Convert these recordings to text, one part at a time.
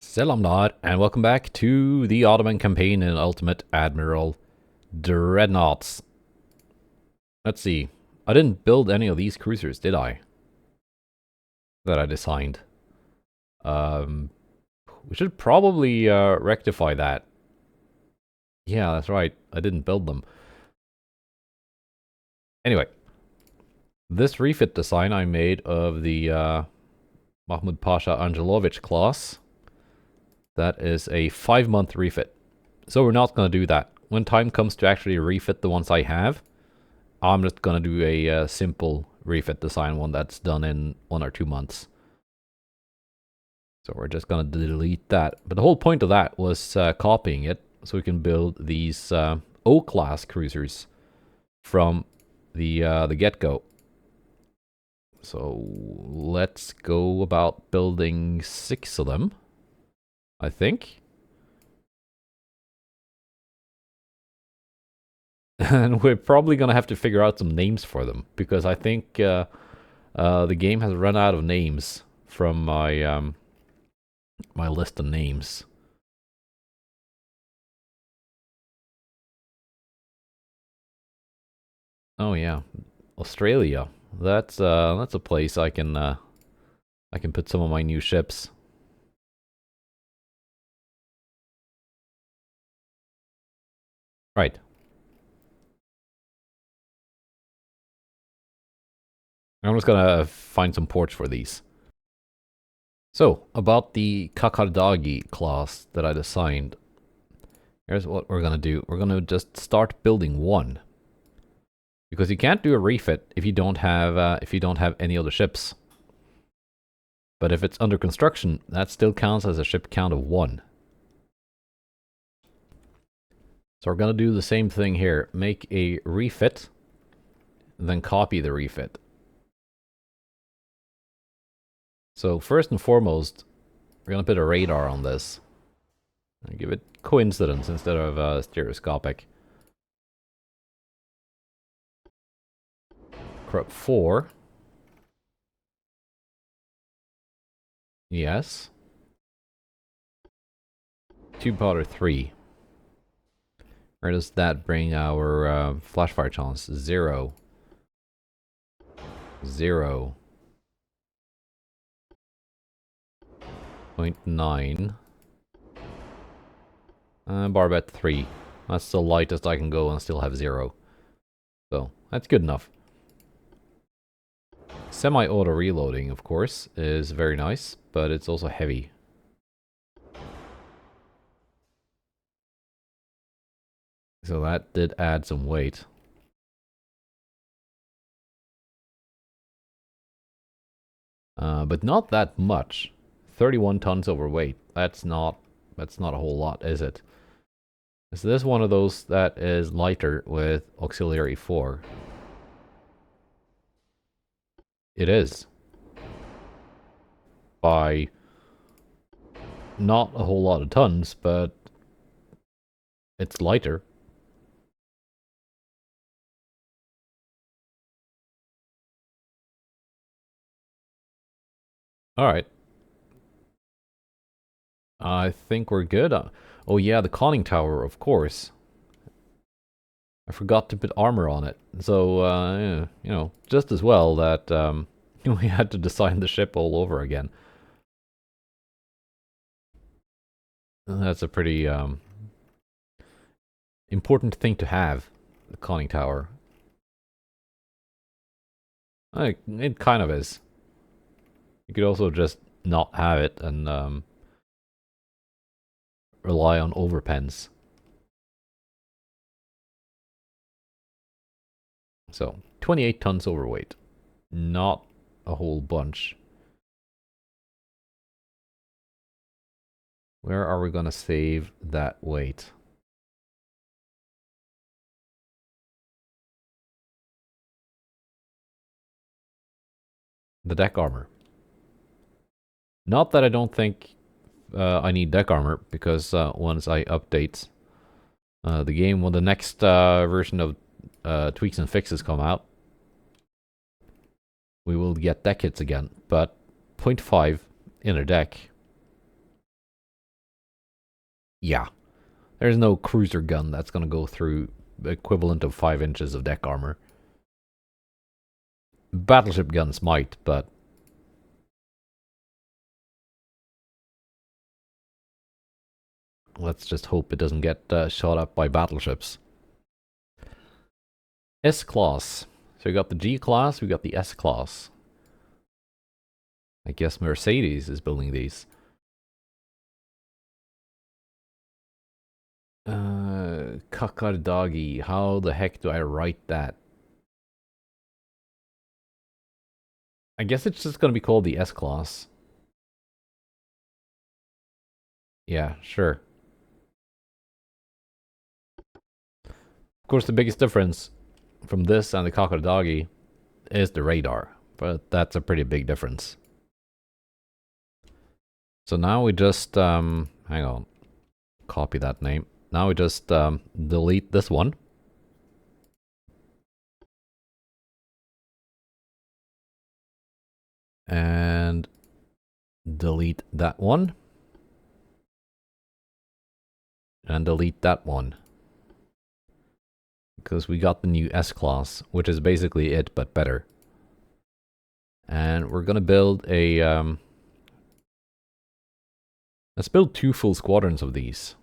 Selamlar, and welcome back to the Ottoman campaign in Ultimate Admiral Dreadnoughts. Let's see. I didn't build any of these cruisers, did I? That I designed. We should probably rectify that. Yeah, that's right. I didn't build them. Anyway, this refit design I made of the Mahmud Pasha Angelovich class. That is a 5-month refit. So we're not going to do that. When time comes to actually refit the ones I have, I'm just going to do a simple refit design, one that's done in 1 or 2 months. So we're just going to delete that. But the whole point of that was copying it so we can build these O-class cruisers from the get-go. So let's go about building 6 of them, I think. And we're probably going to have to figure out some names for them, because I think the game has run out of names from my my list of names. Oh yeah, Australia. That's a place I can put some of my new ships. Right. I'm just gonna find some ports for these. So, about the Kakardagi class that I designed. Here's what we're gonna do. We're gonna just start building one. Because you can't do a refit if you don't have any other ships. But if it's under construction, that still counts as a ship count of 1. So we're gonna do the same thing here. Make a refit, then copy the refit. So first and foremost, we're gonna put a radar on this. And give it coincidence instead of stereoscopic. Corrupt 4. Yes. Tube powder 3. Where does that bring our flash fire chance? 0. 0. 0.9. Barbette 3. That's the lightest I can go and still have 0. So, that's good enough. Semi-auto reloading, of course, is very nice, but it's also heavy. So that did add some weight. But not that much. 31 tons overweight. That's not a whole lot, is it? Is this one of those that is lighter with auxiliary 4? It is. By not a whole lot of tons, but it's lighter. Alright. I think we're good. Oh yeah, the conning tower, of course. I forgot to put armor on it. So, yeah, you know, just as well that we had to design the ship all over again. That's a pretty important thing to have, the conning tower. It kind of is. You could also just not have it and rely on overpens. So, 28 tons overweight. Not a whole bunch. Where are we gonna save that weight? The deck armor. Not that I don't think I need deck armor, because once I update the game, when the next version of tweaks and fixes come out, we will get deck hits again. But 0.5 inner deck Yeah. There's no cruiser gun that's going to go through the equivalent of 5 inches of deck armor. Battleship guns might, but let's just hope it doesn't get shot up by battleships. S-Class. So we got the G-Class, we got the S-Class. I guess Mercedes is building these. Kakardagi. How the heck do I write that? I guess it's just going to be called the S-Class. Yeah, sure. Of course, the biggest difference from this and the Kakardagi is the radar, but that's a pretty big difference. So now we just, hang on, copy that name. Now we just delete this one. And delete that one. And delete that one. Because we got the new S-Class, which is basically it, but better. And we're gonna build a, let's build 2 full squadrons of these.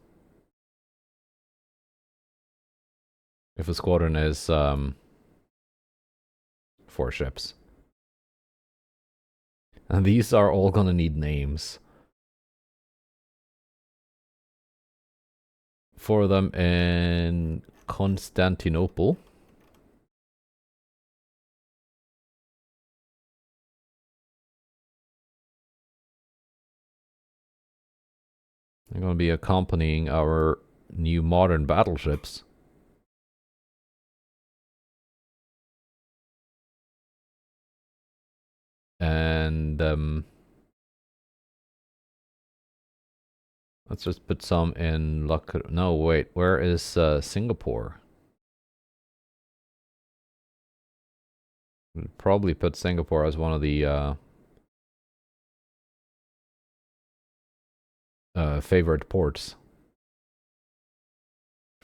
If a squadron is 4 ships. And these are all gonna need names. For them in Constantinople. They're gonna be accompanying our new modern battleships. And let's just put some in no, wait, where is Singapore? We'll probably put Singapore as one of the favorite ports.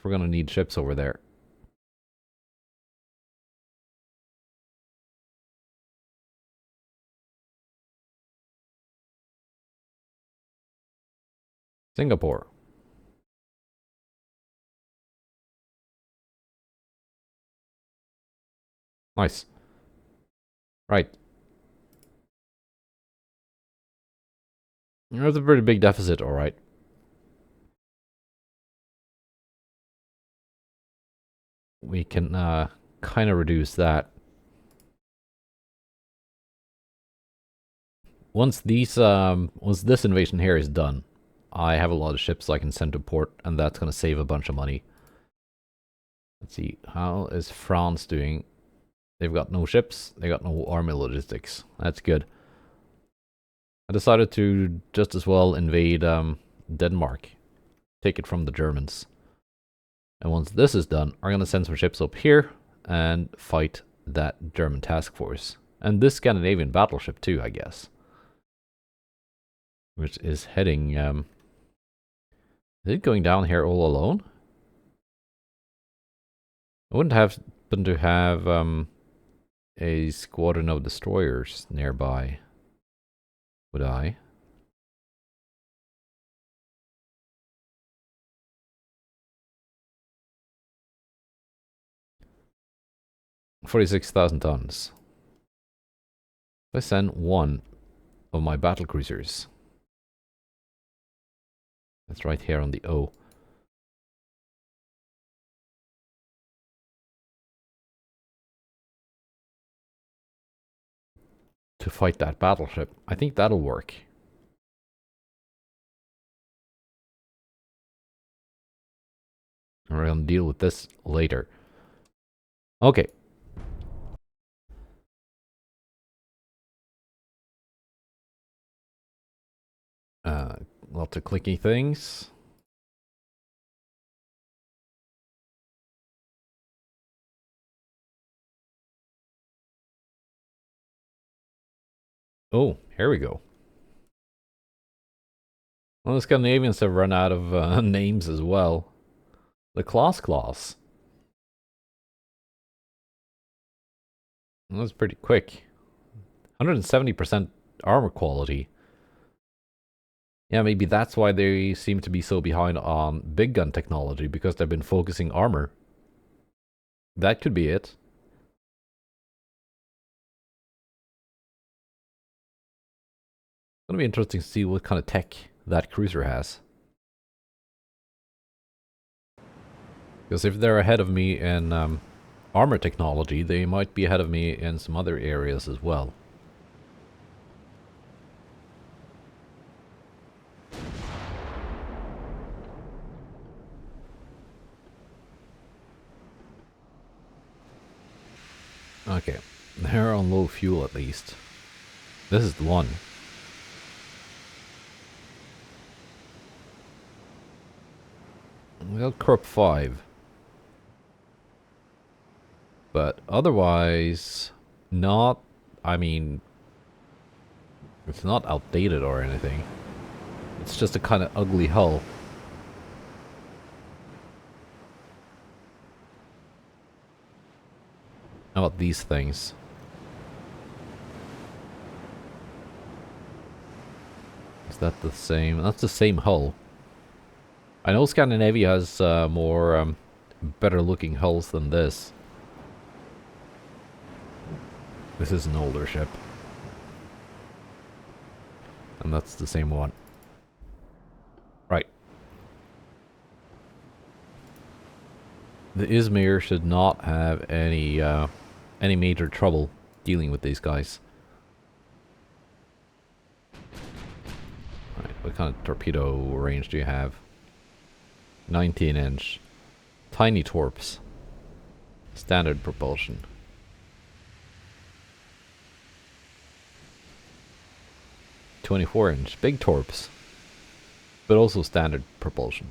We're gonna need ships over there. Singapore. Nice. Right. There's a pretty big deficit, alright. We can kind of reduce that. Once this invasion here is done, I have a lot of ships I can send to port, and that's gonna save a bunch of money. Let's see, how is France doing? They've got no ships, they got no army logistics. That's good. I decided to just as well invade Denmark. Take it from the Germans. And once this is done, I'm gonna send some ships up here and fight that German task force. And this Scandinavian battleship too, I guess. Which is heading, is it going down here all alone? I wouldn't happen to have a squadron of destroyers nearby, would I? $46,000 tons. I send one of my battlecruisers. That's right here on the O. To fight that battleship. I think that'll work. We're gonna deal with this later. Okay. Lots of clicky things. Oh, here we go. Well, the Scandinavians have run out of names as well. The Class. That was pretty quick. 170% armor quality. Yeah, maybe that's why they seem to be so behind on big gun technology, because they've been focusing armor. That could be it. It's gonna be interesting to see what kind of tech that cruiser has. Because if they're ahead of me in armor technology, they might be ahead of me in some other areas as well. Okay, they're on low fuel at least. This is the one. We got Corp 5. But otherwise, not, I mean, it's not outdated or anything. It's just a kind of ugly hull. How about these things? Is that the same? That's the same hull. I know Scandinavia has more better looking hulls than this. This is an older ship. And that's the same one. Right. The Izmir should not have any major trouble dealing with these guys. Right, what kind of torpedo range do you have? 19-inch. Tiny torps. Standard propulsion. 24-inch. Big torps. But also standard propulsion.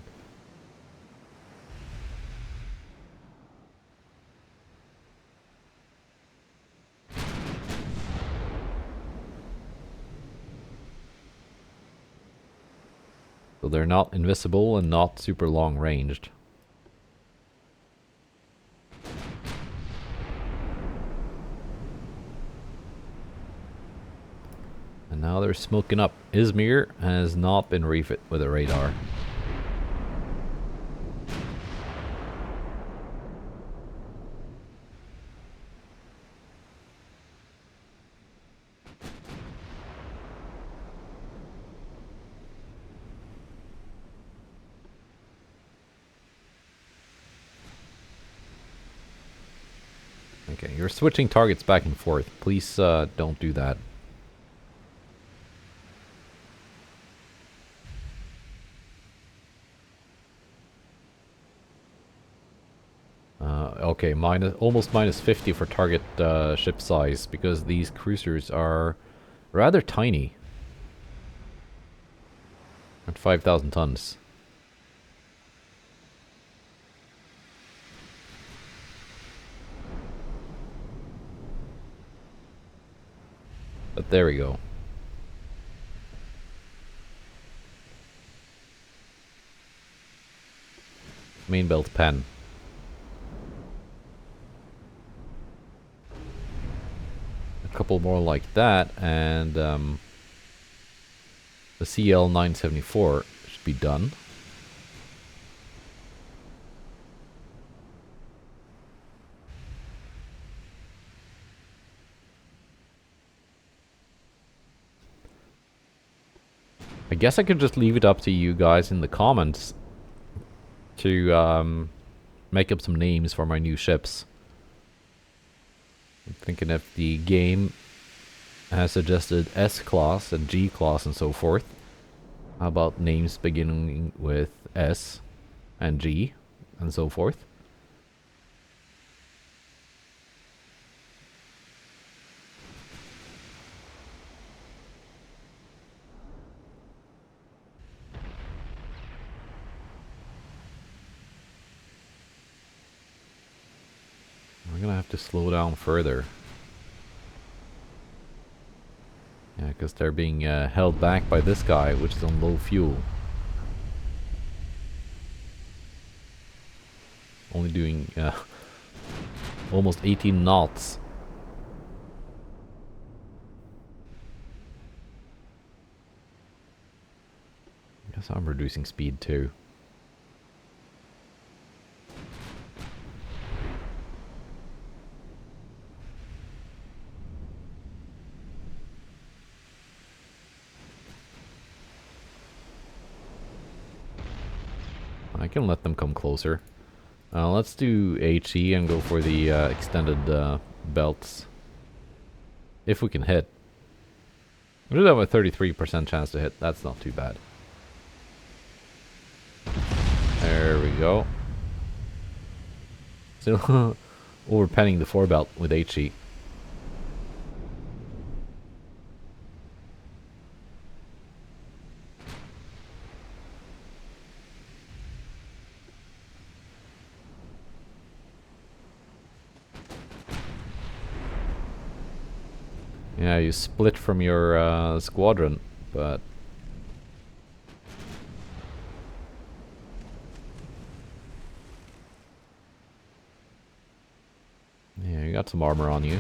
So they're not invisible and not super long ranged. And now they're smoking up. Izmir has not been refit with a radar. Okay, you're switching targets back and forth. Please don't do that. Okay, almost minus 50 for target ship size, because these cruisers are rather tiny. At 5,000 tons. But there we go. Main belt pen. A couple more like that, and the CL 974 should be done. I guess I could just leave it up to you guys in the comments to make up some names for my new ships. I'm thinking if the game has suggested S-Class and G-Class and so forth, how about names beginning with S and G and so forth? We're gonna have to slow down further. Yeah, because they're being held back by this guy, which is on low fuel. Only doing almost 18 knots. Guess I'm reducing speed too. I can let them come closer. Let's do HE and go for the extended belts. If we can hit. We do have a 33% chance to hit. That's not too bad. There we go. Still overpenning the 4 belt with HE. Yeah, you split from your squadron, but yeah, you got some armor on you.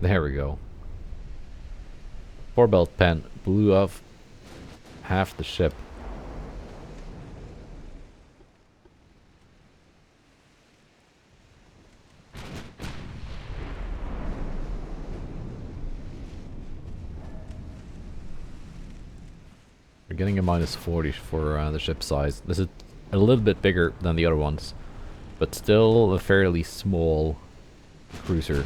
There we go. 4 belt pen blew off half the ship. We're getting a minus 40 for the ship size. This is a little bit bigger than the other ones, but still a fairly small cruiser.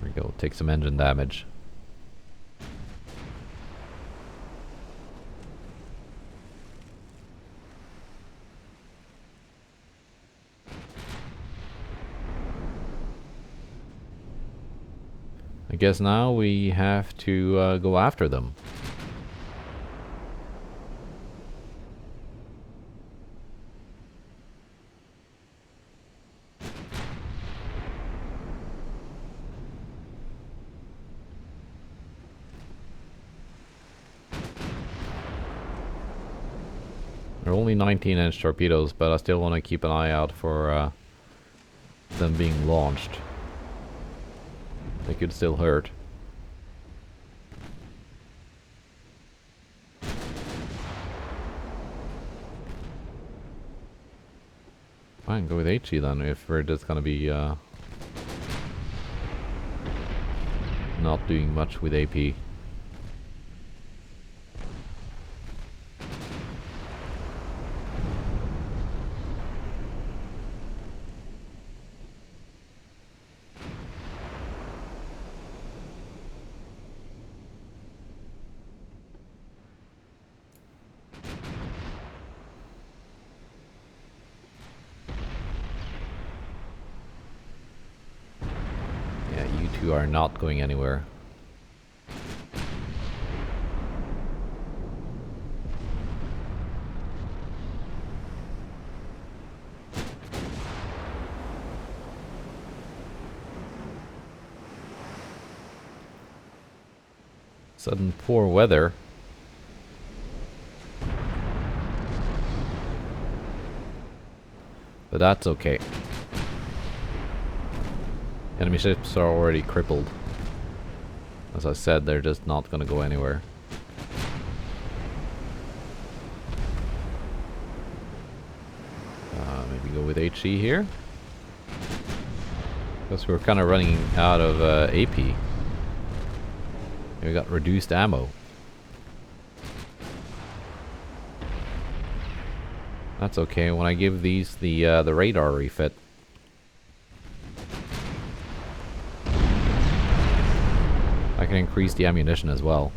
There we go, take some engine damage. I guess now we have to go after them. They're only 19-inch torpedoes, but I still want to keep an eye out for them being launched. They could still hurt. Fine, go with HE then, if we're just gonna be not doing much with AP. You are not going anywhere. Sudden poor weather. But that's okay. Enemy ships are already crippled. As I said, they're just not gonna go anywhere. Maybe go with HE here. Because we're kind of running out of AP. We got reduced ammo. That's okay. When I give these the radar refit, I can increase the ammunition as well.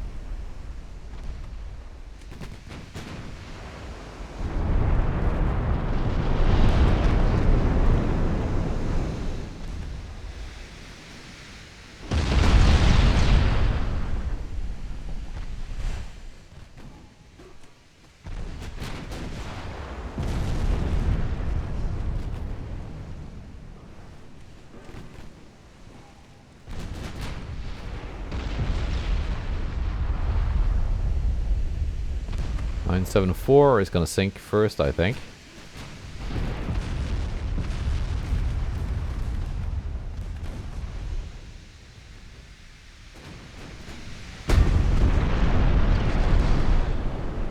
974 is gonna sink first, I think.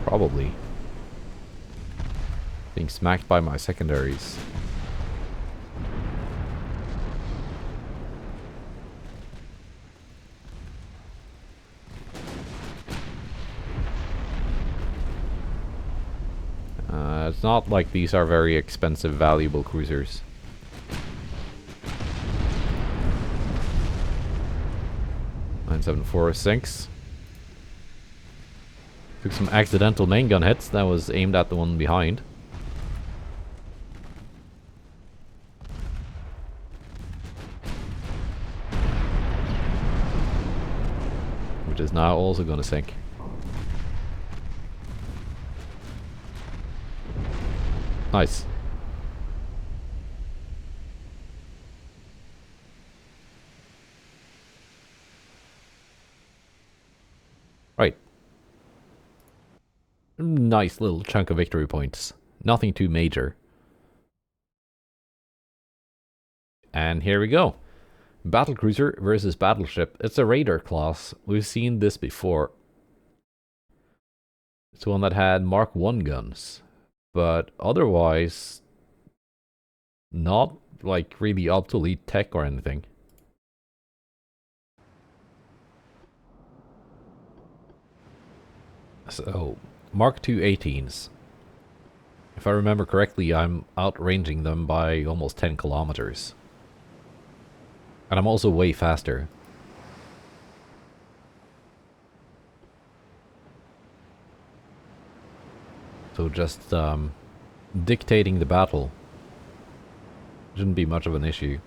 Probably. Being smacked by my secondaries. It's not like these are very expensive, valuable cruisers. Nine 7-4 sinks. Took some accidental main gun hits. That was aimed at the one behind. Which is now also gonna sink. Nice. Right. Nice little chunk of victory points. Nothing too major. And here we go. Battlecruiser versus battleship. It's a raider class. We've seen this before. It's one that had Mark 1 guns. But otherwise, not like really obsolete tech or anything. So, Mark 2 18s. If I remember correctly, I'm outranging them by almost 10 kilometers. And I'm also way faster. So just dictating the battle shouldn't be much of an issue.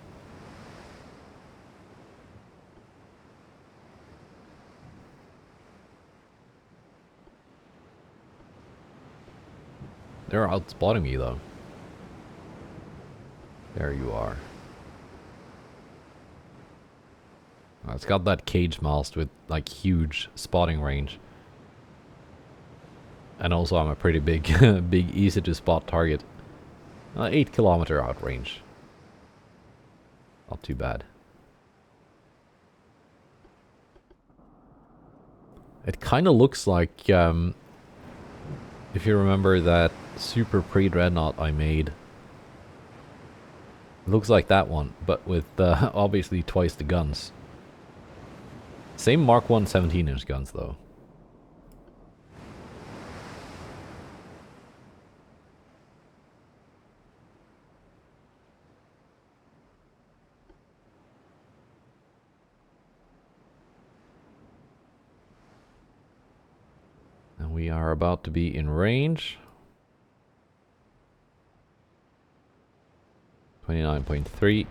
They're outspotting me though. There you are. It's got that cage mast with like huge spotting range. And also I'm a pretty big, big easy to spot target. 8 kilometer outrange. Not too bad. It kind of looks like, if you remember that super pre-dreadnought I made. It looks like that one, but with obviously twice the guns. Same Mark 1 17-inch guns though. We are about to be in range. 29.3.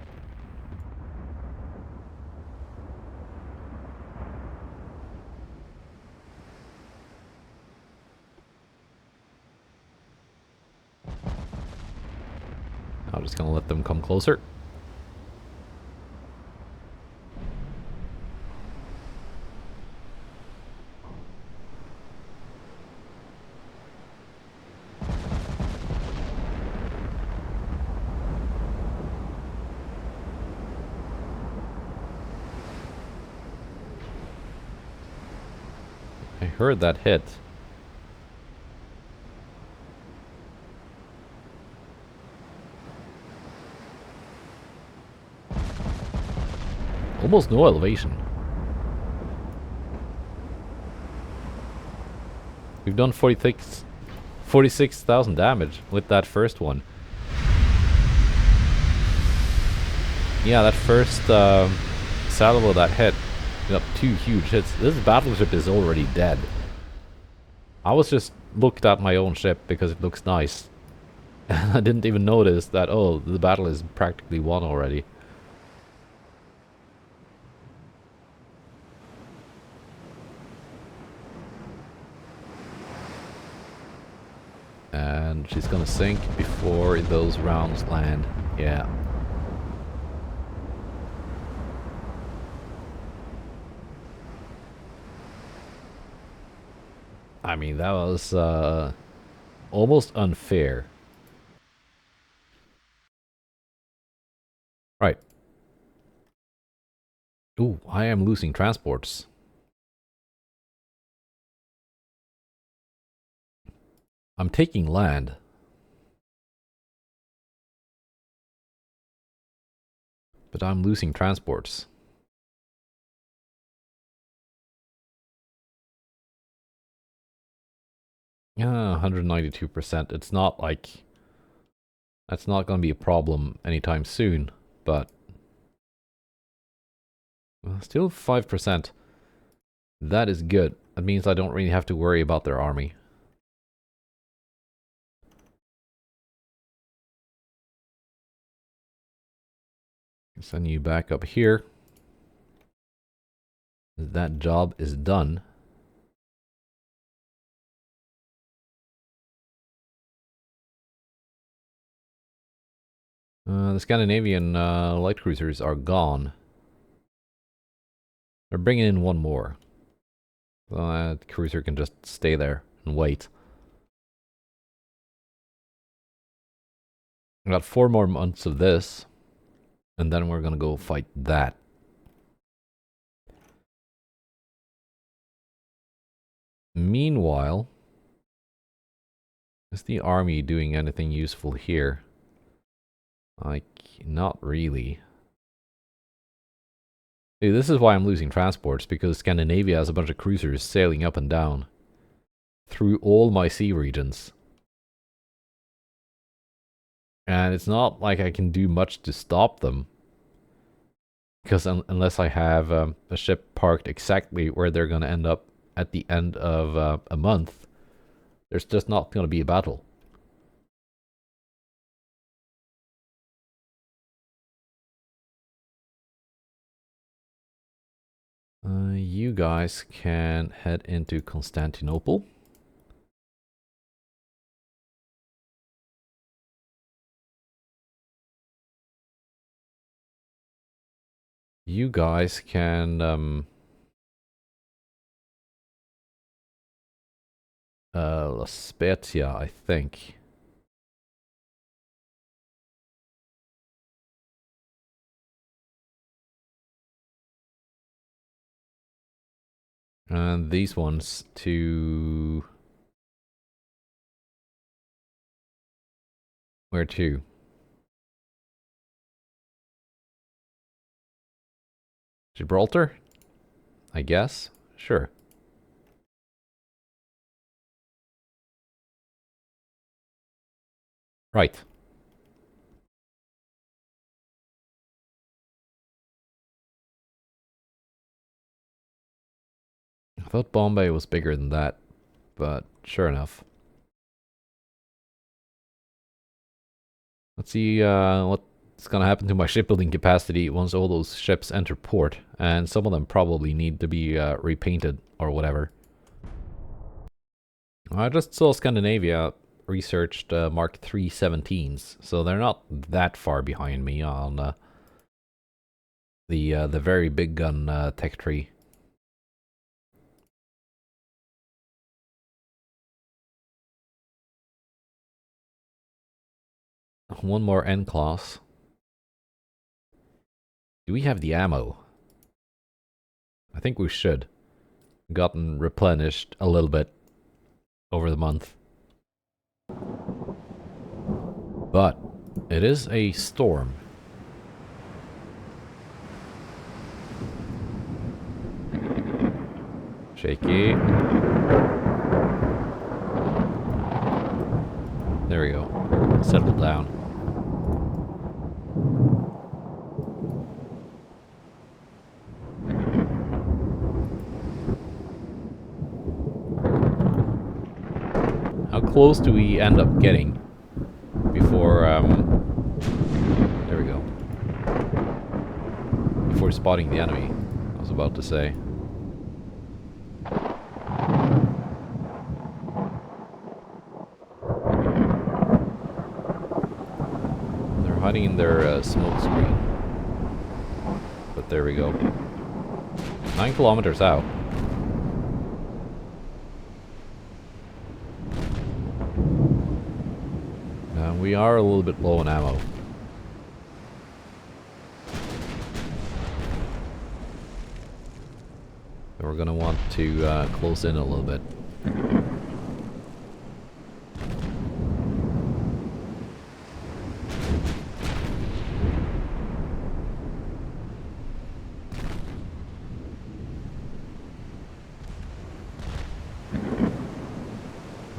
I'm just gonna let them come closer. I heard that hit. Almost no elevation. We've done 46,000 damage with that first one. Yeah, that first salvo that hit got 2 huge hits. This battleship is already dead. I was just looked at my own ship because it looks nice. I didn't even notice that, oh, the battle is practically won already. And she's gonna sink before those rounds land. Yeah. I mean, that was almost unfair. Right. Ooh, I am losing transports. I'm taking land. But I'm losing transports. Yeah, 192%. It's not like... That's not going to be a problem anytime soon, but... Still 5%. That is good. That means I don't really have to worry about their army. Send you back up here. That job is done. The Scandinavian light cruisers are gone. They're bringing in one more. So that cruiser can just stay there and wait. I got 4 more months of this. And then we're gonna go fight that. Meanwhile, is the army doing anything useful here? Like, not really. Hey, this is why I'm losing transports, because Scandinavia has a bunch of cruisers sailing up and down through all my sea regions. And it's not like I can do much to stop them. Because unless I have a ship parked exactly where they're going to end up at the end of a month, there's just not going to be a battle. You guys can head into Constantinople. You guys can La Spezia, I think. And these ones to... Where to? Gibraltar? I guess? Sure. Right. I thought Bombay was bigger than that, but sure enough. Let's see what's gonna happen to my shipbuilding capacity once all those ships enter port, and some of them probably need to be repainted or whatever. I just saw Scandinavia researched Mark III 17s, so they're not that far behind me on the very big gun tech tree. One more N class. Do we have the ammo? I think we should. Gotten replenished a little bit over the month. But it is a storm. Shaky. There we go. Settle down. How close do we end up getting before, there we go. Before spotting the enemy, I was about to say. They're hiding in their smoke screen. But there we go. 9 kilometers out. We are a little bit low on ammo. So we're gonna want to close in a little bit.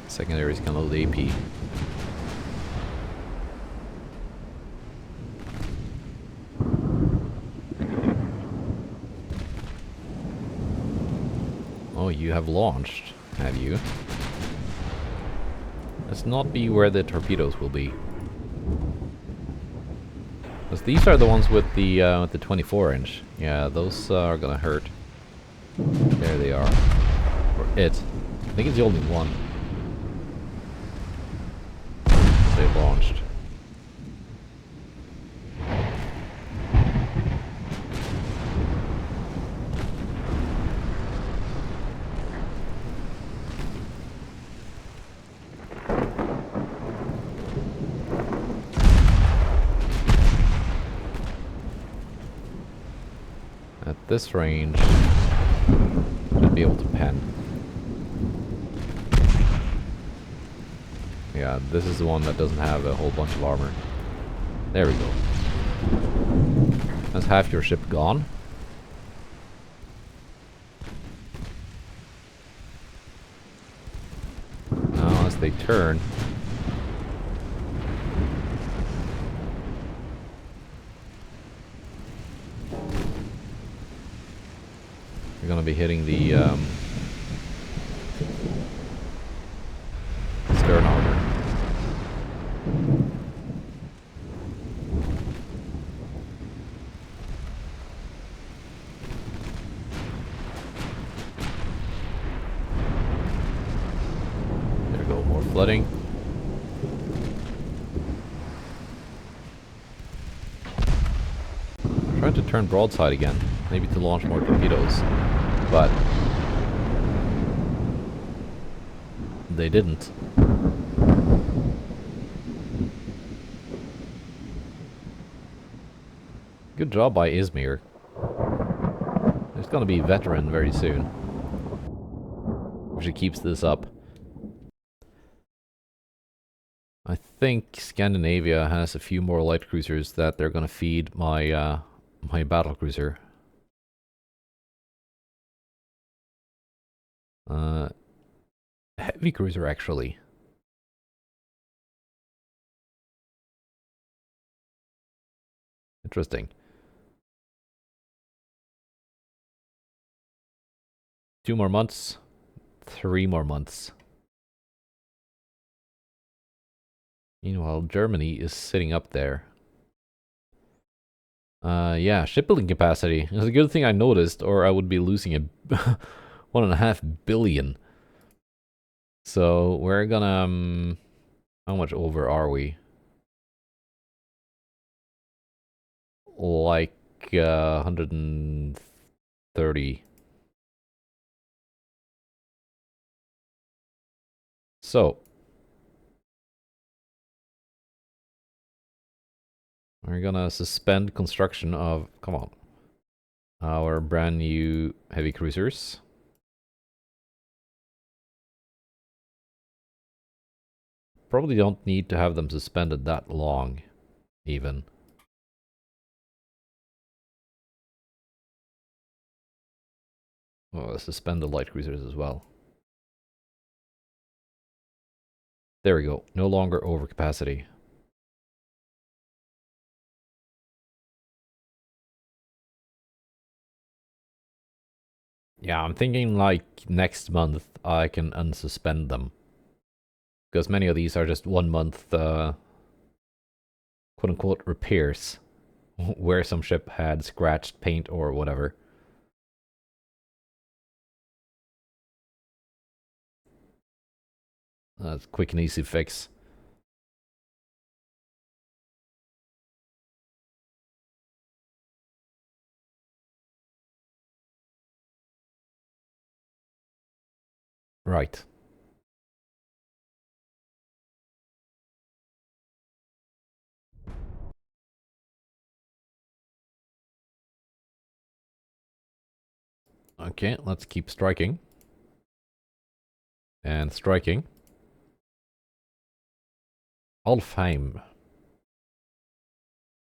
Secondaries can load AP. Oh, you have launched, have you? Let's not be where the torpedoes will be. Because these are the ones with the 24-inch. Yeah, those are gonna hurt. There they are. Or it. I think it's the only one. They launched. At this range, should be able to pen. Yeah, this is the one that doesn't have a whole bunch of armor. There we go. That's half your ship gone. Now, as they turn, you're gonna be hitting the stern armor. There we go, more flooding. Trying to turn broadside again, maybe to launch more torpedoes, but they didn't. Good job by Izmir. There's gonna be a veteran very soon. If she keeps this up. I think Scandinavia has a few more light cruisers that they're gonna feed my my battlecruiser. Heavy cruiser actually. Interesting. 2 more months. 3 more months. Meanwhile, Germany is sitting up there. Yeah, shipbuilding capacity. It's a good thing I noticed, or I would be losing a 1.5 billion. So we're gonna how much over are we? Like 130. So we're gonna suspend construction of, come on, our brand new heavy cruisers. Probably don't need to have them suspended that long, even. Oh, suspend the light cruisers as well. There we go. No longer overcapacity. Yeah, I'm thinking like next month I can unsuspend them. Because many of these are just 1 month, quote-unquote, repairs. Where some ship had scratched paint or whatever. That's a quick and easy fix. Right. Okay, let's keep striking. And striking. Alfheim.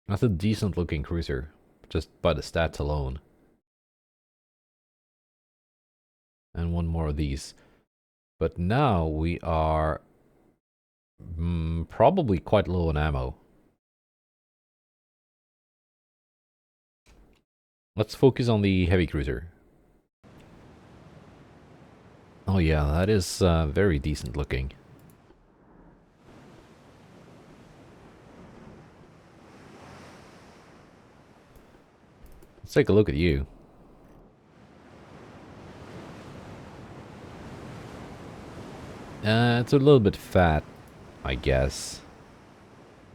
That's a decent looking cruiser, just by the stats alone. And one more of these. But now we are probably quite low on ammo. Let's focus on the heavy cruiser. Oh yeah, that is very decent looking. Let's take a look at you. It's a little bit fat, I guess.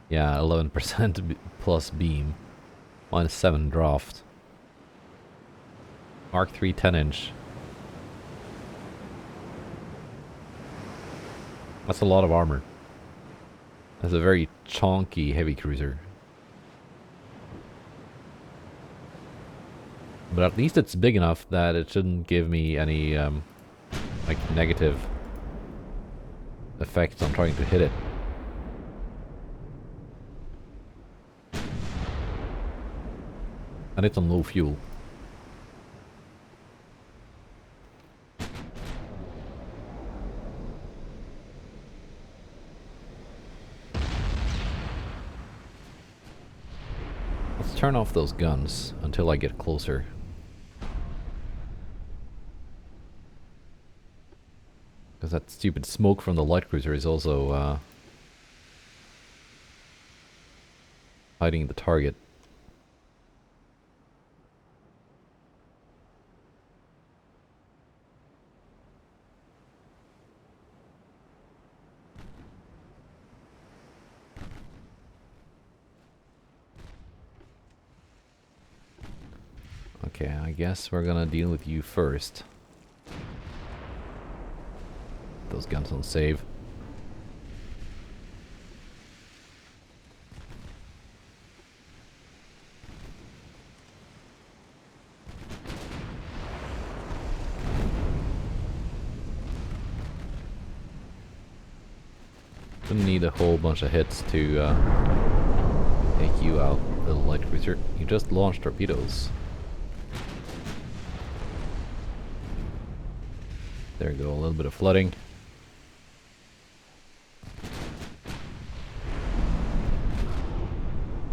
Yeah, 11% plus beam. Minus 7 draft. Mark 3 10-inch. That's a lot of armor. That's a very chonky heavy cruiser. But at least it's big enough that it shouldn't give me any like negative effects on trying to hit it. And it's on low fuel. Let's turn off those guns until I get closer. Because that stupid smoke from the light cruiser is also hiding the target. Okay, I guess we're gonna deal with you first. Those guns don't save. Didn't need a whole bunch of hits to take you out, little light cruiser. You just launched torpedoes. There you go, a little bit of flooding.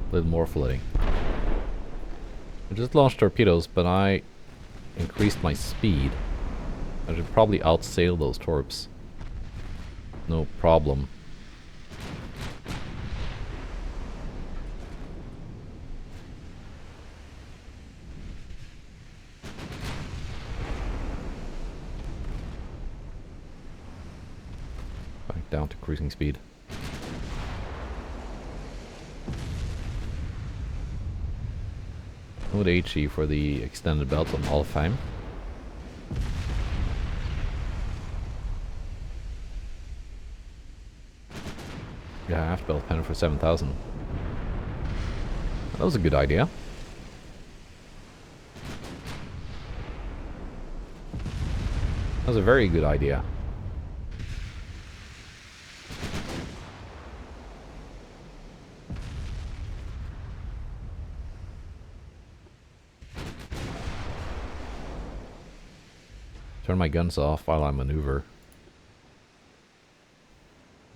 A little more flooding. I just launched torpedoes, but I increased my speed. I should probably outsail those torps. No problem. Back down to cruising speed. With HE for the extended belt on Alfheim. Yeah, aft belt pen for 7,000. That was a good idea. That was a very good idea. Turn my guns off while I maneuver.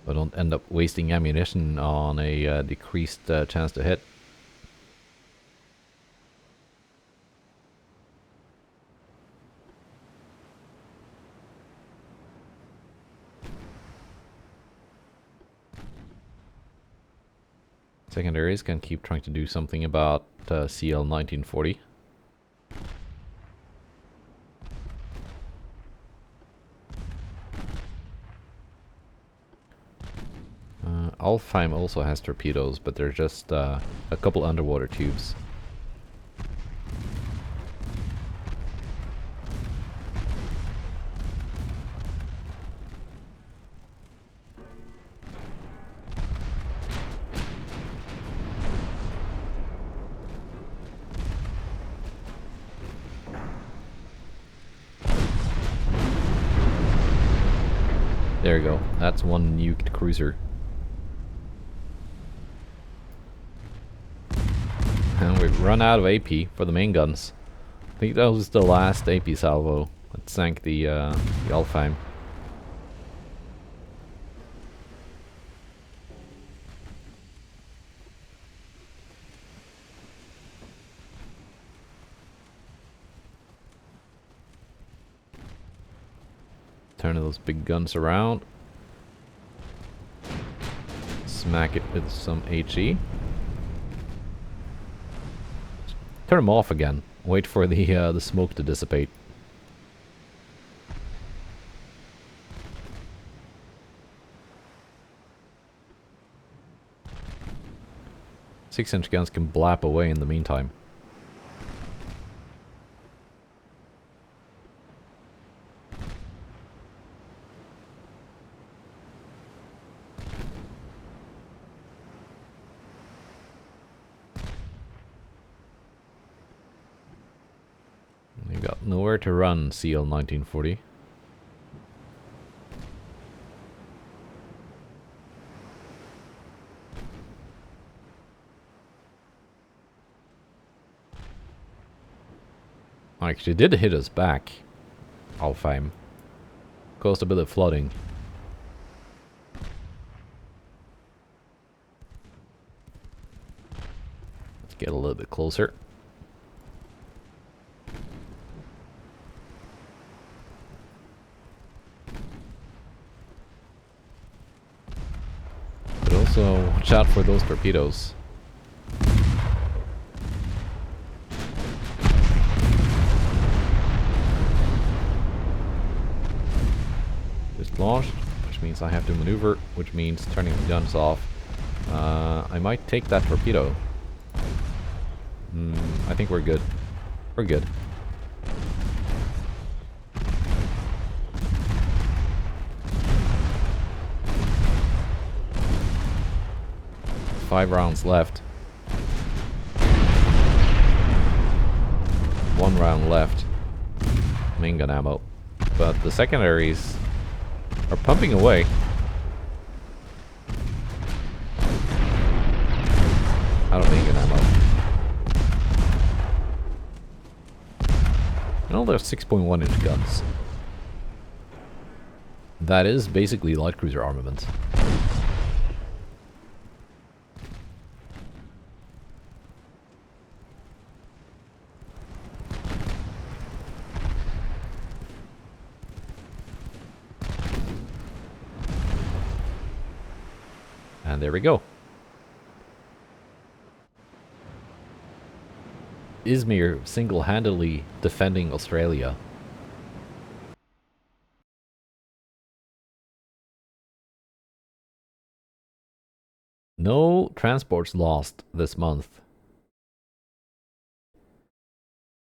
But don't end up wasting ammunition on a decreased chance to hit. Secondaries can keep trying to do something about CL 1940. Alfheim also has torpedoes, but they're just a couple underwater tubes. There you go. That's one nuked cruiser. And we've run out of AP for the main guns. I think that was the last AP salvo that sank the Alfheim. Turning those big guns around. Smack it with some HE. Turn them off again. Wait for the smoke to dissipate. Six-inch guns can blap away in the meantime. You got nowhere to run, CL 1940. Actually did hit us back. Alfheim. Caused a bit of flooding. Let's get a little bit closer. But also watch out for those torpedoes. Launched, which means I have to maneuver, which means turning the guns off. I might take that torpedo. I think we're good. We're good. Five rounds left. One round left. Main gun ammo. But the secondaries are pumping away. Out of main gun ammo. And all those 6.1 inch guns. That is basically light cruiser armament. And there we go. Izmir single-handedly defending Australia. No transports lost this month.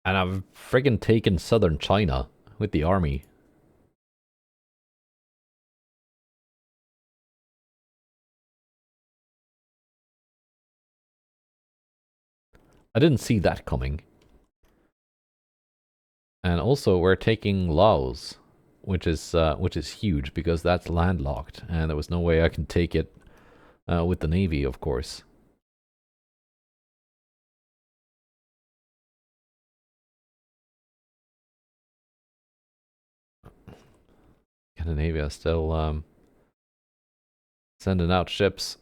And I've friggin' taken southern China with the army. I didn't see that coming. And also we're taking Laos, which is huge because that's landlocked, and there was no way I can take it with the navy, of course. Scandinavia still sending out ships.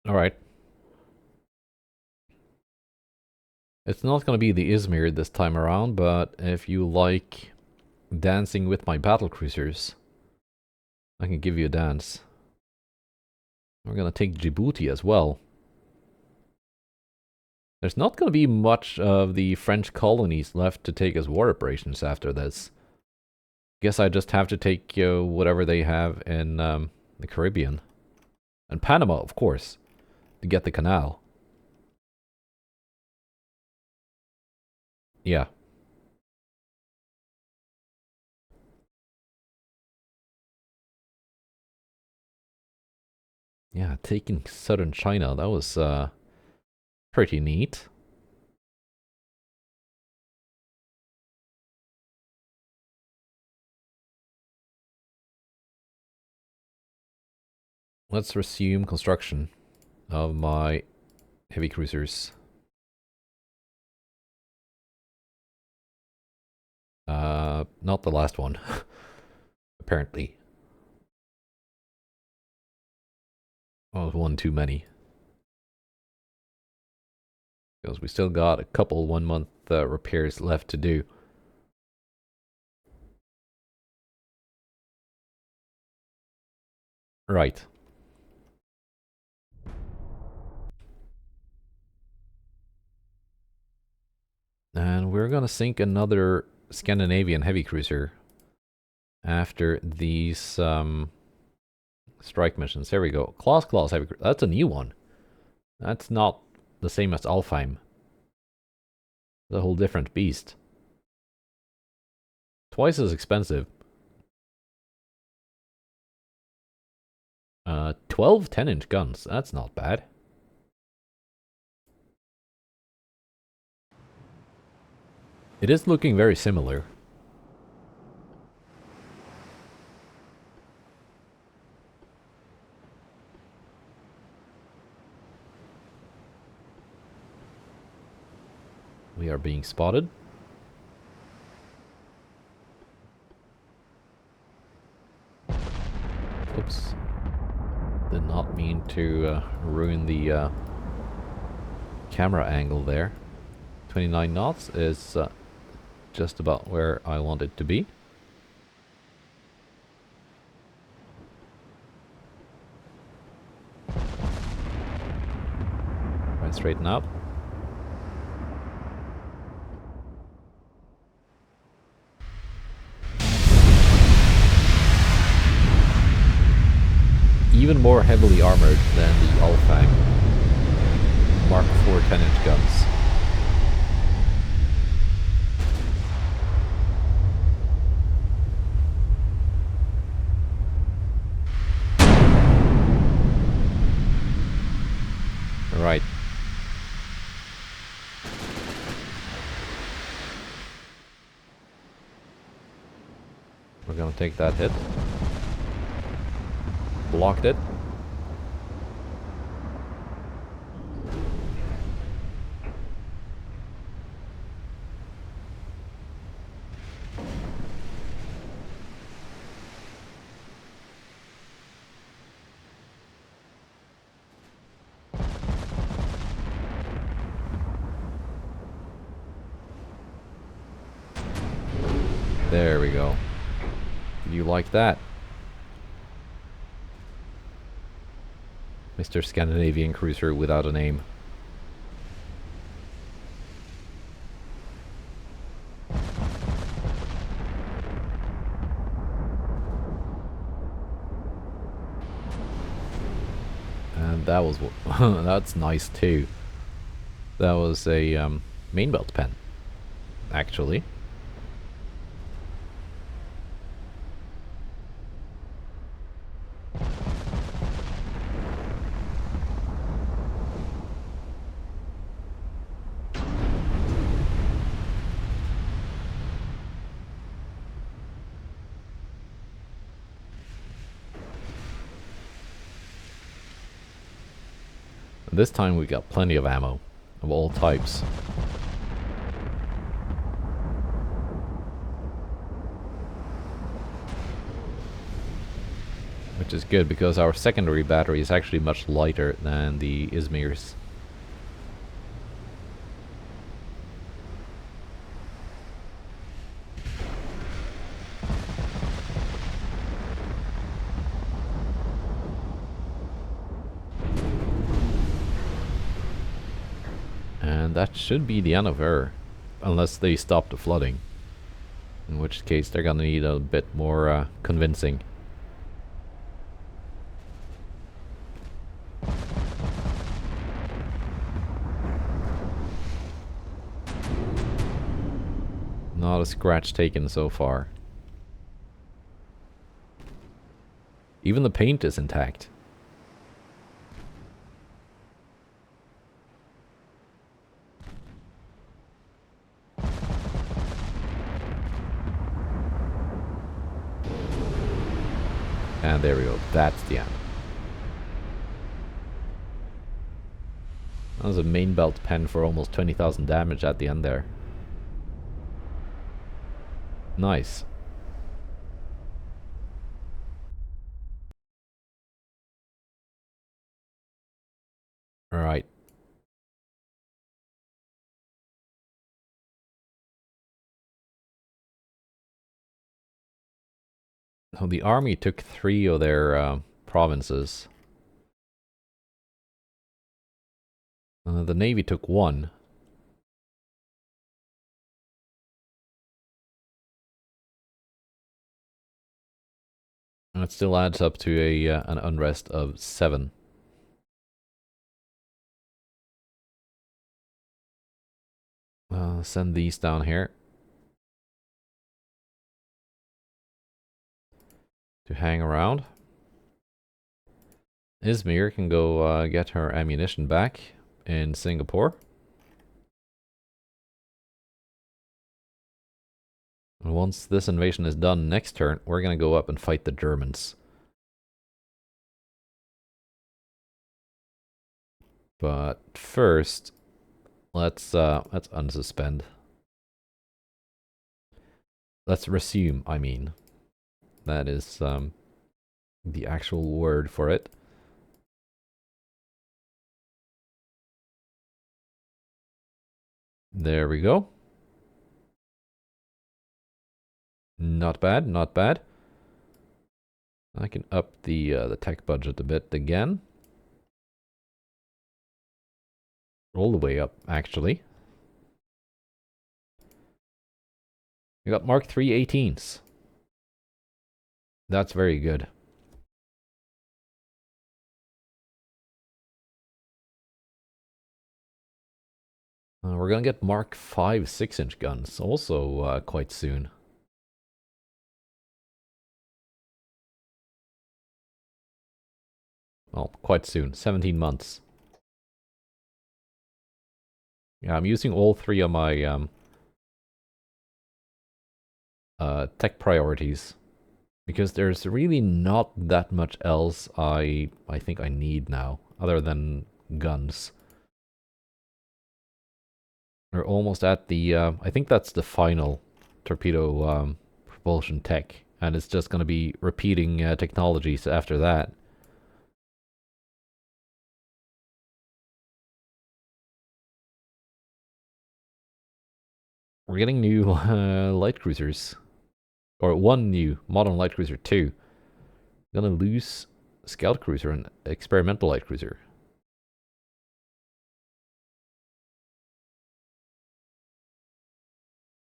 Alright. It's not going to be the Izmir this time around, but if you like dancing with my battlecruisers, I can give you a dance. We're going to take Djibouti as well. There's not going to be much of the French colonies left to take as war operations after this. Guess I just have to take whatever they have in the Caribbean. And Panama, of course, to get the canal. Yeah. Yeah, taking southern China, that was pretty neat. Let's resume construction of my heavy cruisers. Not the last one, apparently. Oh, one too many. Because we still got a couple 1 month repairs left to do. Right. And we're gonna sink another Scandinavian heavy cruiser after these strike missions. There we go. Claus heavy cruiser. That's a new one. That's not the same as Alfheim. It's a whole different beast. Twice as expensive. 12 10-inch guns. That's not bad. It is looking very similar. We are being spotted. Oops. Did not mean to ruin the camera angle there. 29 knots is just about where I want it to be. Try and straighten out. Even more heavily armored than the Alfheim Mark IV 10-inch guns. Right. We're gonna take that hit. Blocked it. There we go. You like that? Mr. Scandinavian cruiser without a name. And that was that's nice too. That was a main belt pen, actually. This time we got plenty of ammo of all types. Which is good because our secondary battery is actually much lighter than the Izmir's. And that should be the end of her, unless they stop the flooding. In which case they're gonna need a bit more convincing. Not a scratch taken so far. Even the paint is intact. And there we go. That's the end. That was a main belt pen for almost 20,000 damage at the end there. Nice. Alright. So the army took 3 of their provinces. The navy took 1. And it still adds up to an unrest of 7. Send these down here. To hang around. Izmir can go get her ammunition back in Singapore. And once this invasion is done next turn, we're gonna go up and fight the Germans. But first, let's unsuspend. Let's resume, I mean. That is the actual word for it. There we go. Not bad, not bad. I can up the tech budget a bit again. All the way up, actually. We got Mark III 18s. That's very good. We're gonna get Mark V 6-inch guns also quite soon. Well, quite soon. 17 months. Yeah, I'm using all 3 of my tech priorities. Because there's really not that much else I think I need now, other than guns. We're almost at the, I think that's the final torpedo propulsion tech. And it's just going to be repeating technologies after that. We're getting new light cruisers. Or 1 new modern light cruiser 2. Gonna lose scout cruiser and experimental light cruiser.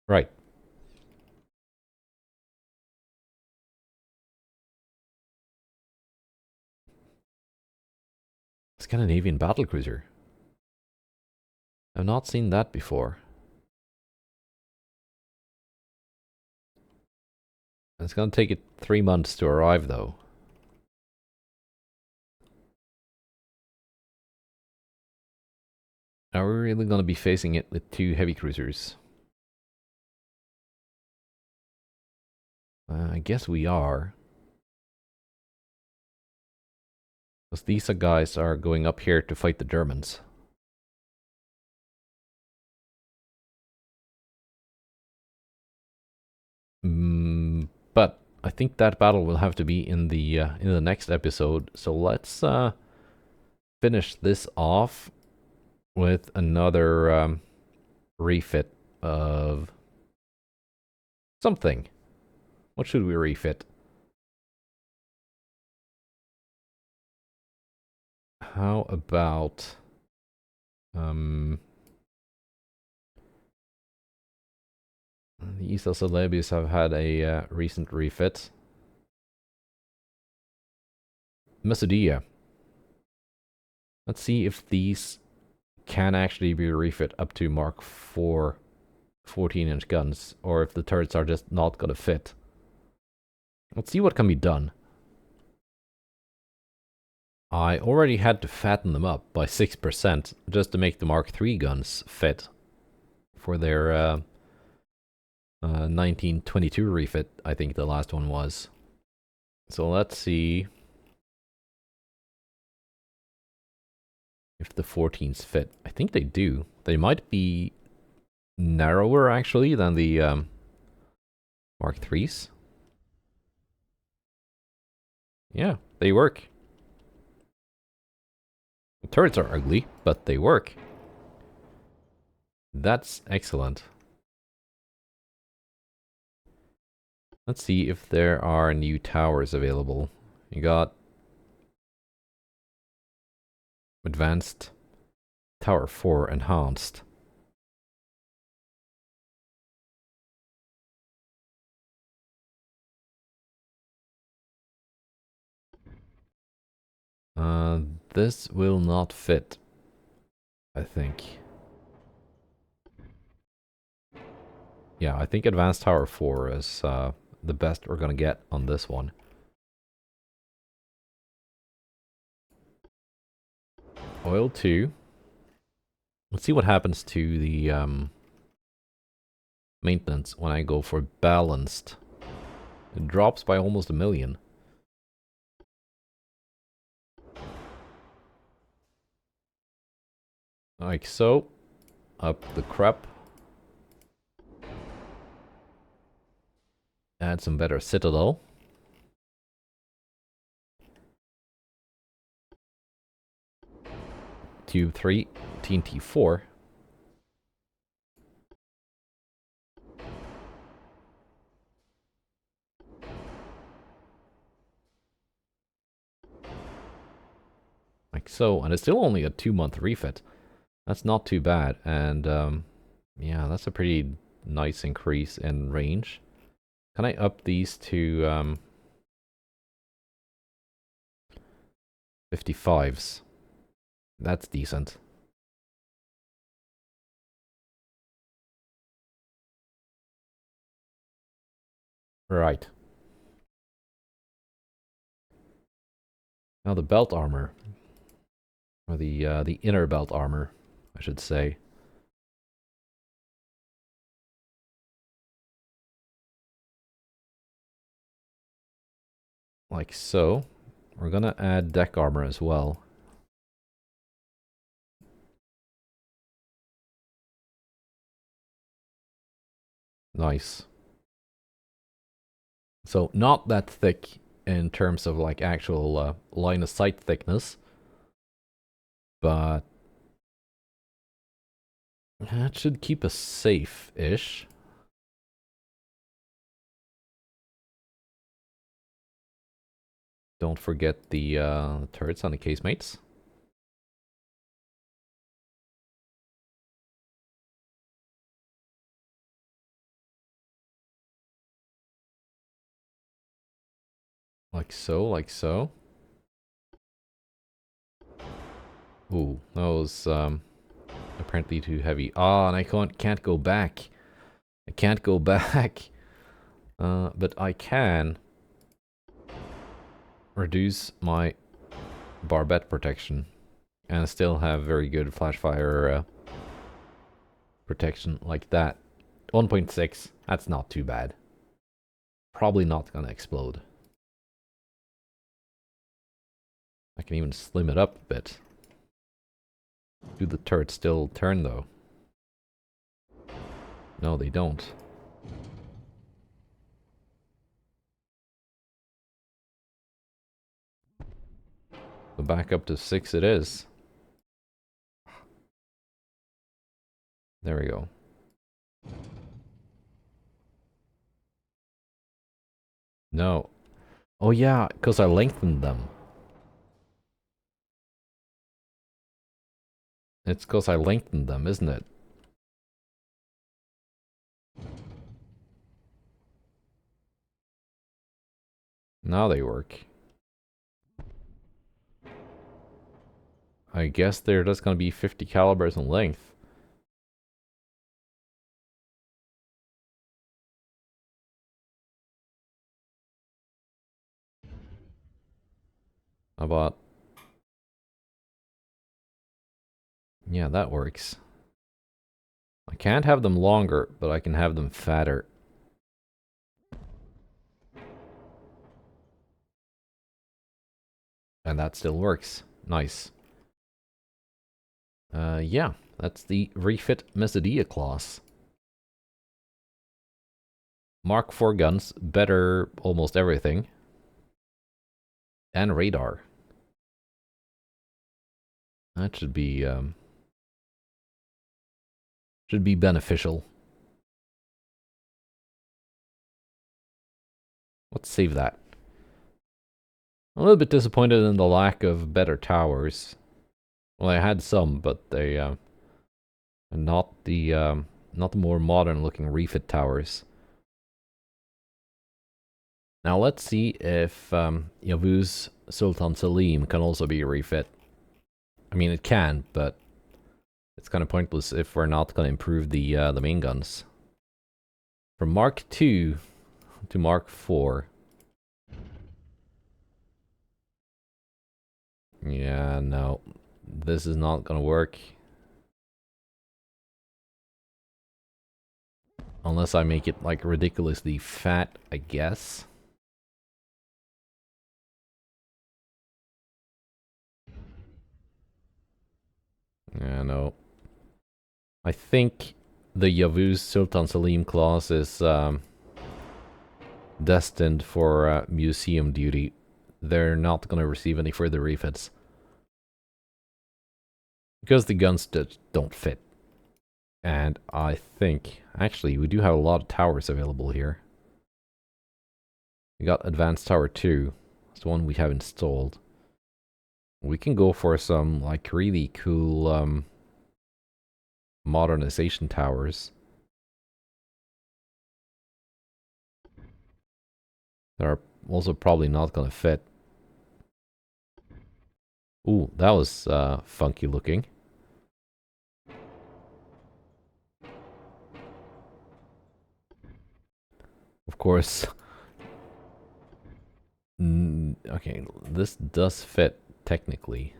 Right. Scandinavian battlecruiser. I've not seen that before. It's gonna take it 3 months to arrive, though. Are we really gonna be facing it with 2 heavy cruisers? I guess we are. Because these guys are going up here to fight the Germans. But I think that battle will have to be in the next episode. So let's finish this off with another refit of something. What should we refit? How about the East of Celebius have had a recent refit. Masudia. Let's see if these can actually be refit up to Mark IV 14-inch guns, or if the turrets are just not gonna fit. Let's see what can be done. I already had to fatten them up by 6% just to make the Mark III guns fit for their 1922 refit, I think the last one was. So let's see if the 14s fit. I think they do. They might be narrower actually than the Mark 3s. Yeah, they work. The turrets are ugly, but they work. That's excellent. Let's see if there are new towers available. You got Advanced Tower 4 Enhanced. This will not fit, I think. Yeah, I think Advanced Tower 4 is the best we're gonna get on this one. Oil 2. Let's see what happens to the maintenance when I go for balanced. It drops by almost 1,000,000. Like so. Up the crap. Add some better citadel. Tube 3, TNT 4. Like so, and it's still only a 2-month refit. That's not too bad, and yeah, that's a pretty nice increase in range. Can I up these to 55s? That's decent. Right. Now the belt armor. Or the inner belt armor, I should say. Like so. We're gonna add deck armor as well. Nice. So not that thick in terms of like actual line of sight thickness, but that should keep us safe-ish. Don't forget the turrets on the casemates. Like so, like so. Ooh, that was apparently too heavy. Ah, and I can't go back. I can't go back. But I can reduce my barbette protection and still have very good flash fire protection like that. 1.6, that's not too bad. Probably not gonna explode. I can even slim it up a bit. Do the turrets still turn though? No, they don't. So back up to 6 it is. There we go. No. Oh yeah, because I lengthened them. It's because I lengthened them, isn't it? Now they work. I guess they're just gonna be 50 calibers in length. How about... Yeah, that works. I can't have them longer, but I can have them fatter. And that still works. Nice. Yeah, that's the Refit Messedia class. Mark 4 guns, better almost everything. And radar. That should be beneficial. Let's save that. I'm a little bit disappointed in the lack of better towers. Well, I had some, but they are not the more modern looking refit towers. Now let's see if Yavuz Sultan Selim can also be refit. I mean, it can, but it's kind of pointless if we're not going to improve the main guns. From Mark 2 to Mark 4. Yeah, no. This is not going to work. Unless I make it, like, ridiculously fat, I guess. Yeah, no. I think the Yavuz Sultan Selim class is destined for museum duty. They're not going to receive any further refits. Because the guns just don't fit. And I think, actually, we do have a lot of towers available here. We got Advanced Tower 2. It's the one we have installed. We can go for some, like, really cool modernization towers. That are also probably not going to fit. Ooh, that was funky looking. Of course. Okay, this does fit, technically.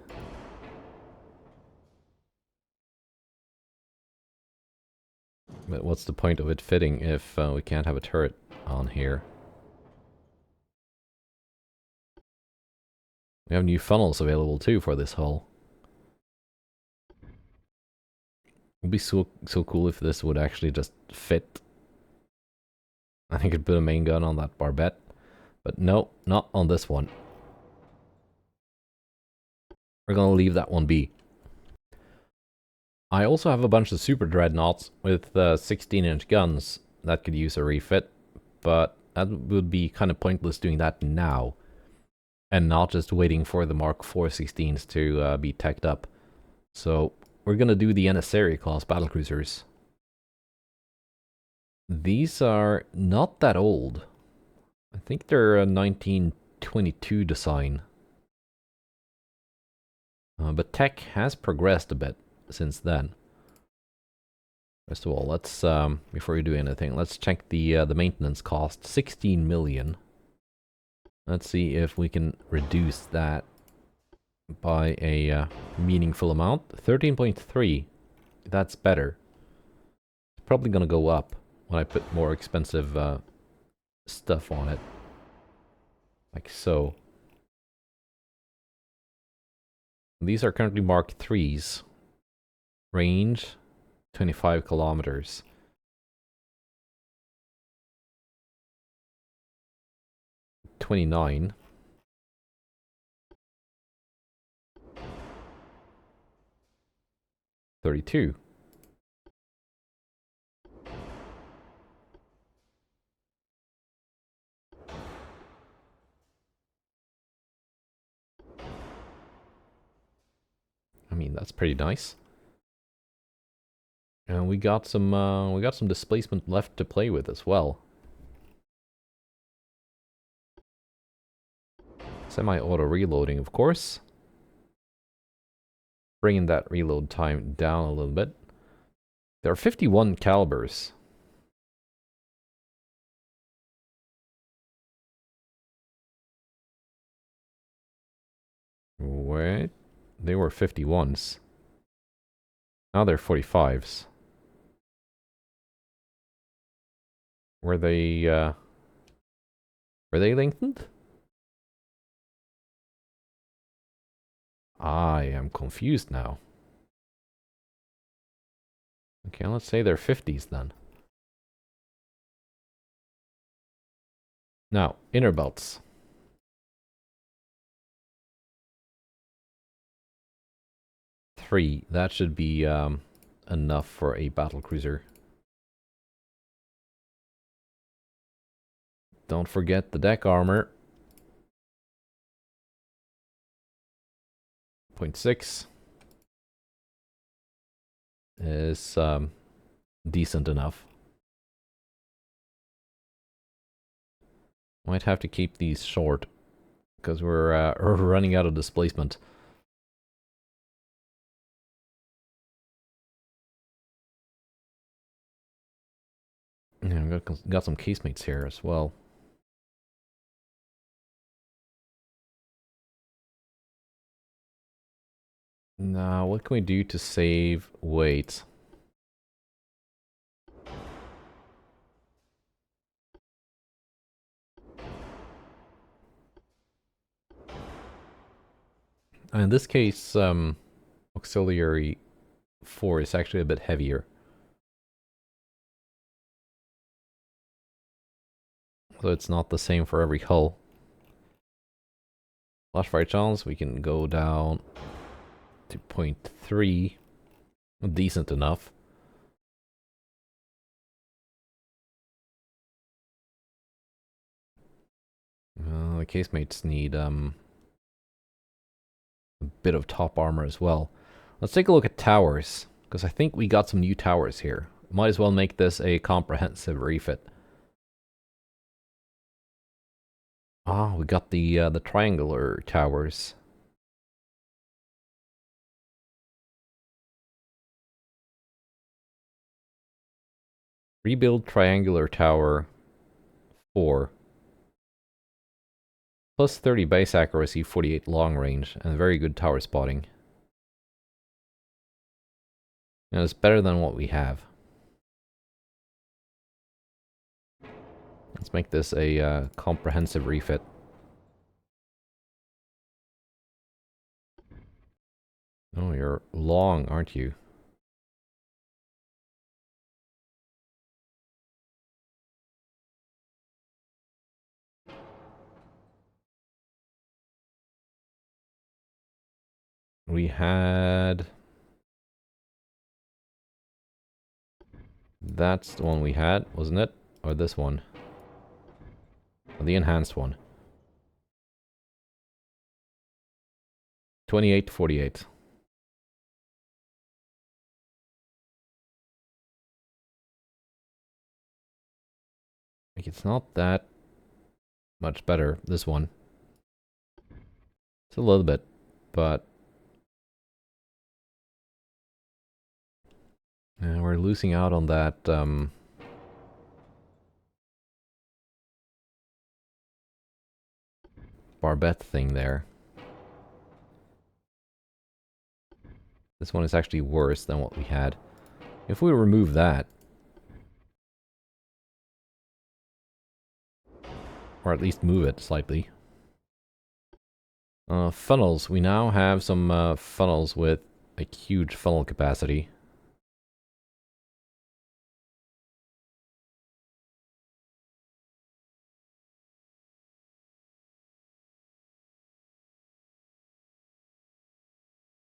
But what's the point of it fitting if we can't have a turret on here? We have new funnels available too for this hull. It would be so cool if this would actually just fit. I could put a main gun on that barbette. But no, not on this one. We're gonna leave that one be. I also have a bunch of super dreadnoughts with 16-inch guns that could use a refit, but that would be kind of pointless doing that now, and not just waiting for the Mark 4 16s to be teched up. So we're gonna do the NSARI class battlecruisers. These are not that old. I think they're a 1922 design. But tech has progressed a bit since then. First of all, let's before we do anything, let's check the maintenance cost. 16 million. Let's see if we can reduce that by a meaningful amount. 13.3. That's better. It's probably gonna go up when I put more expensive stuff on it, like so. These are currently Mark 3s. Range 25 kilometers. 29. 32. I mean, that's pretty nice. And we got some displacement left to play with as well. Semi-auto reloading, of course. Bringing that reload time down a little bit. There are 51 calibers. Wait, they were 51s. Now they're 45s. Were they lengthened? I am confused now. Okay, let's say they're 50s then. Now, inner belts. 3. That should be enough for a battlecruiser. Don't forget the deck armor. 0.6 is decent enough. Might have to keep these short because we're running out of displacement. Yeah, I've got some casemates here as well. Now, what can we do to save weight? In this case, auxiliary 4 is actually a bit heavier. So it's not the same for every hull. Flash fire channels, we can go down to 0.3. Decent enough. The casemates need a bit of top armor as well. Let's take a look at towers, because I think we got some new towers here. Might as well make this a comprehensive refit. Ah, we got the triangular towers. Rebuild triangular tower 4. Plus 30 base accuracy, 48 long range, and very good tower spotting. And it's better than what we have. Let's make this a comprehensive refit. Oh, you're long, aren't you? We had... That's the one we had, wasn't it? Or this one? Or the enhanced one. 28 to 48. Like, it's not that much better, this one. It's a little bit, but... Yeah, we're losing out on that, barbette thing there. This one is actually worse than what we had. If we remove that, or at least move it slightly. Funnels. We now have some funnels with a huge funnel capacity.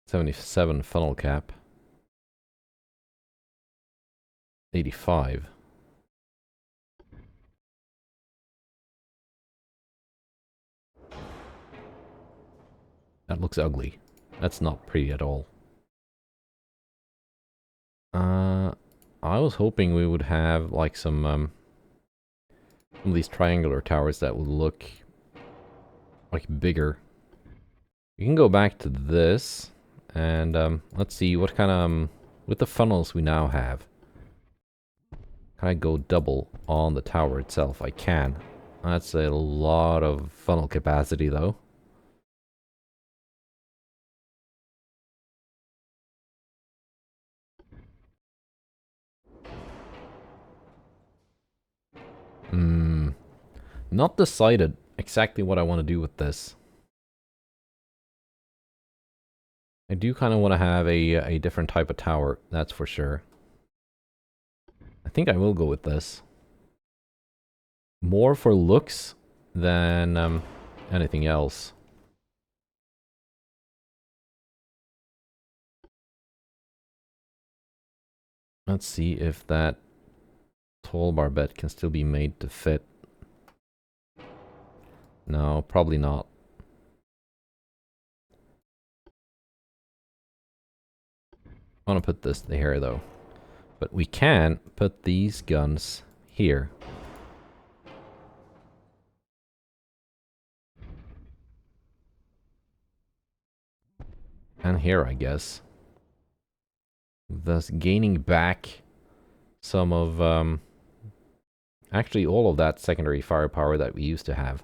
'77 funnel cap. 85. That looks ugly. That's not pretty at all. I was hoping we would have like some of these triangular towers that would look like bigger. We can go back to this and let's see what kind of with the funnels we now have. Can I go double on the tower itself? I can. That's a lot of funnel capacity though. Not decided exactly what I want to do with this. I do kind of want to have a different type of tower, that's for sure. I think I will go with this. More for looks than anything else. Let's see if that tall bar bed can still be made to fit. No, probably not. I want to put this here though. But we can put these guns here. And here, I guess. Thus gaining back some of, actually all of that secondary firepower that we used to have.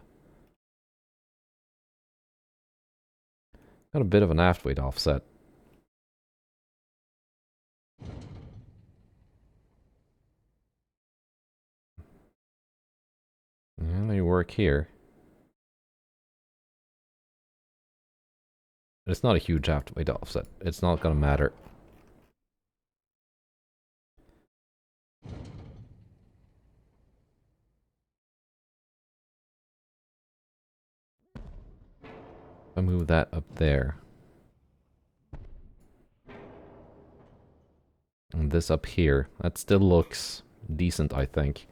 Got a bit of an aft weight offset. And they work here. It's not a huge aft weight offset. It's not gonna matter. I move that up there. And this up here. That still looks decent, I think.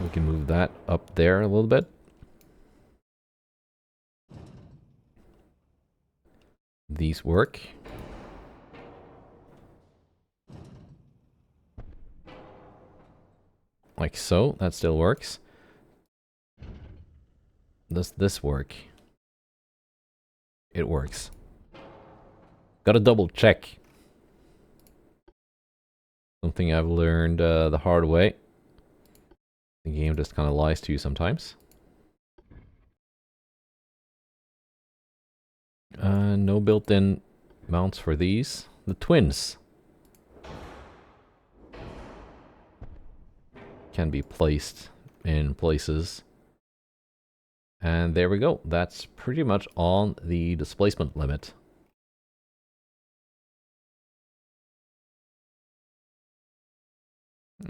We can move that up there a little bit. These work. Like so, that still works. Does this work? It works. Gotta double check. Something I've learned the hard way. The game just kind of lies to you sometimes. No built-in mounts for these. The twins can be placed in places. And there we go. That's pretty much on the displacement limit.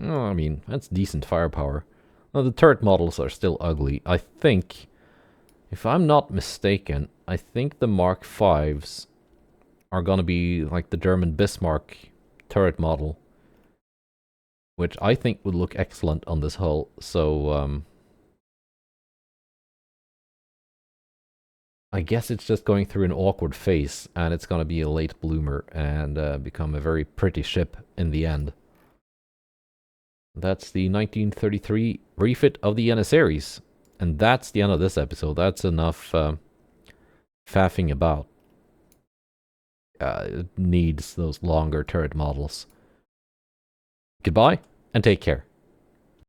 Oh, I mean, that's decent firepower. Well, the turret models are still ugly. I think, if I'm not mistaken, I think the Mark Vs are gonna be like the German Bismarck turret model, which I think would look excellent on this hull. So, I guess it's just going through an awkward phase, and it's gonna be a late bloomer and become a very pretty ship in the end. That's the 1933 refit of the Janissaries. And that's the end of this episode. That's enough faffing about. It needs those longer turret models. Goodbye, and take care.